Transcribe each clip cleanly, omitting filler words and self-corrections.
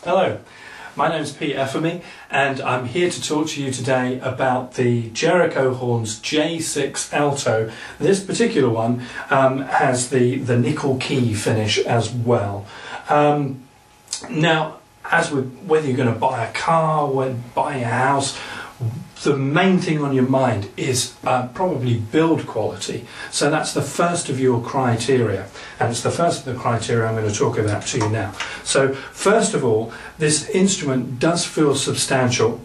Hello, my name is Pete Effamy and I'm here to talk to you today about the Jericho Horns J6 alto. This particular one has the nickel key finish as well. Now, as with whether you're going to buy a car or buy a house, the main thing on your mind is probably build quality. So that's the first of your criteria, and it's the first of the criteria I'm going to talk about to you now. So first of all, this instrument does feel substantial,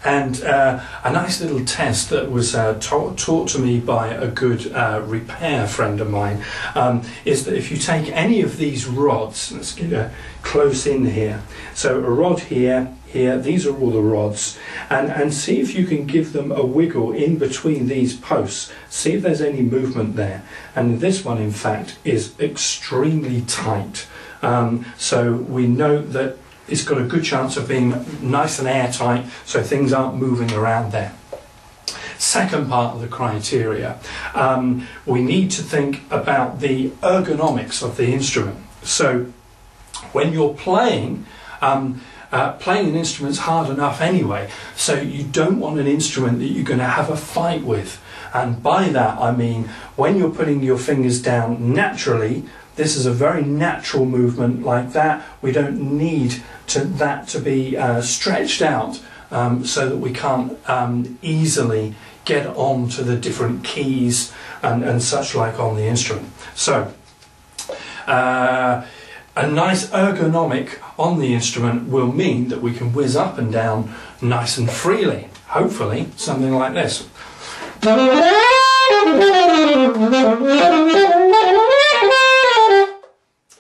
and a nice little test that was taught to me by a good repair friend of mine is that if you take any of these rods, let's get close in here, so a rod here, these are all the rods, and see if you can give them a wiggle in between these posts, see if there's any movement there. And this one in fact is extremely tight, so we know that it's got a good chance of being nice and airtight, so things aren't moving around there. Second part of the criteria, we need to think about the ergonomics of the instrument. So when you're playing an instrument's hard enough anyway, so you don't want an instrument that you're going to have a fight with. And by that I mean when you're putting your fingers down naturally, this is a very natural movement like that. We don't need that to be stretched out so that we can't easily get on to the different keys and such like on the instrument. So a nice ergonomic on the instrument will mean that we can whiz up and down nice and freely, hopefully something like this.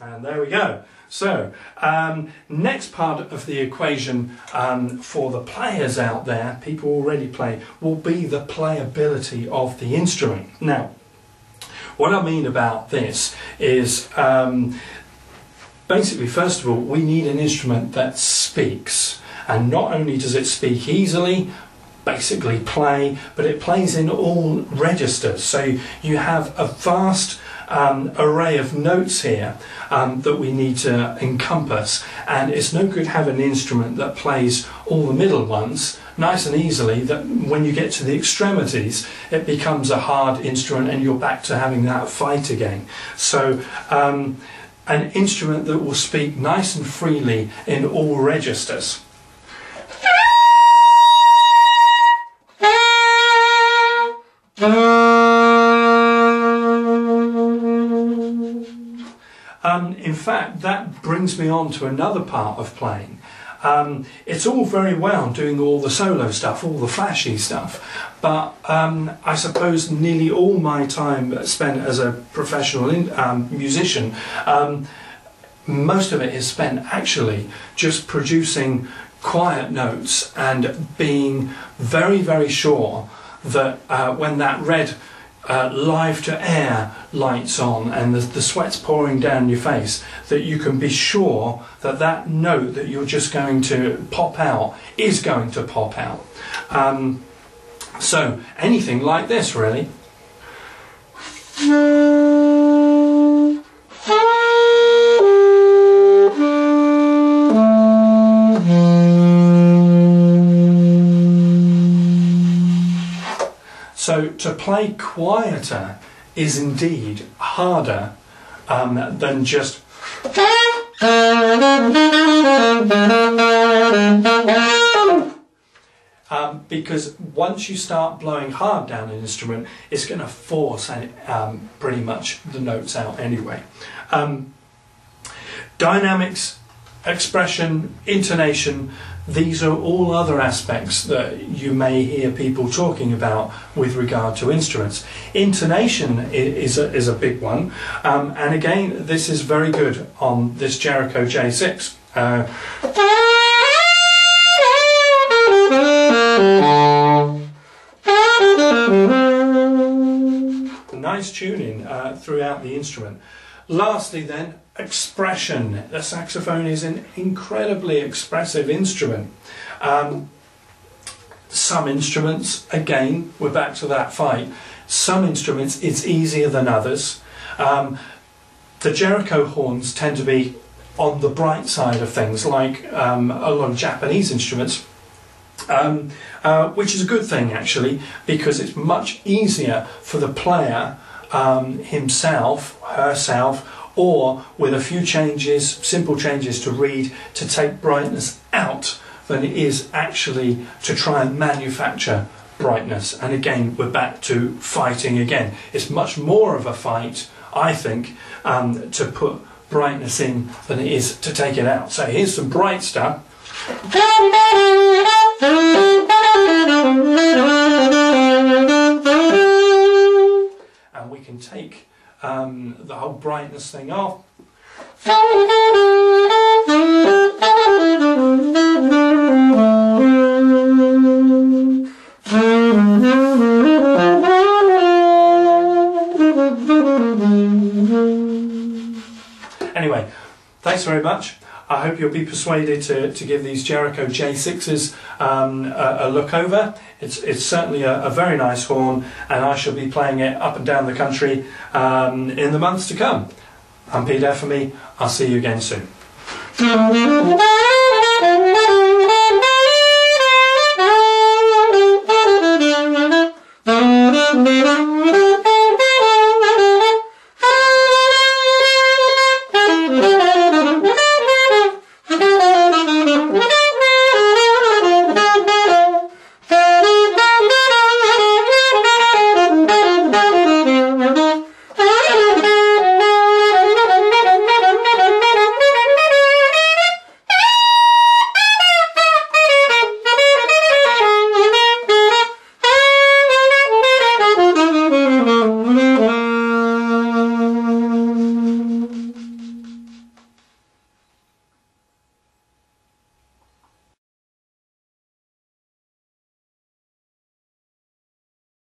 And there we go. So next part of the equation for the players out there, people already play, will be the playability of the instrument. Now, what I mean about this is basically, first of all, we need an instrument that speaks, and not only does it speak easily, basically play, but it plays in all registers. So you have a vast array of notes here that we need to encompass, and it's no good having an instrument that plays all the middle ones nice and easily, that when you get to the extremities it becomes a hard instrument and you're back to having that fight again. So an instrument that will speak nice and freely in all registers. In fact, that brings me on to another part of playing. It's all very well doing all the solo stuff, all the flashy stuff, but I suppose nearly all my time spent as a professional musician, most of it is spent actually just producing quiet notes and being very, very sure that when that red live to air lights on and the sweat's pouring down your face, that you can be sure that that note that you're just going to pop out is going to pop out. So anything like this really. to play quieter is indeed harder than just because once you start blowing hard down an instrument, it's going to force pretty much the notes out anyway. Dynamics, expression, intonation, these are all other aspects that you may hear people talking about with regard to instruments. Intonation is a big one, and again, this is very good on this Jericho J6. Nice tuning throughout the instrument. Lastly then, expression. The saxophone is an incredibly expressive instrument. Some instruments, again, we're back to that fight, some instruments it's easier than others. The Jericho horns tend to be on the bright side of things, like a lot of Japanese instruments, which is a good thing actually, because it's much easier for the player himself, herself, or with a few changes, simple changes to read, to take brightness out than it is actually to try and manufacture brightness. And again, we're back to fighting again. It's much more of a fight, I think, to put brightness in than it is to take it out. So here's some bright stuff. And we can take the whole brightness thing off. Anyway, thanks very much. I hope you'll be persuaded to give these Jericho J6s a look over. It's certainly a very nice horn, and I shall be playing it up and down the country in the months to come. I'm Pete Effamy. I'll see you again soon.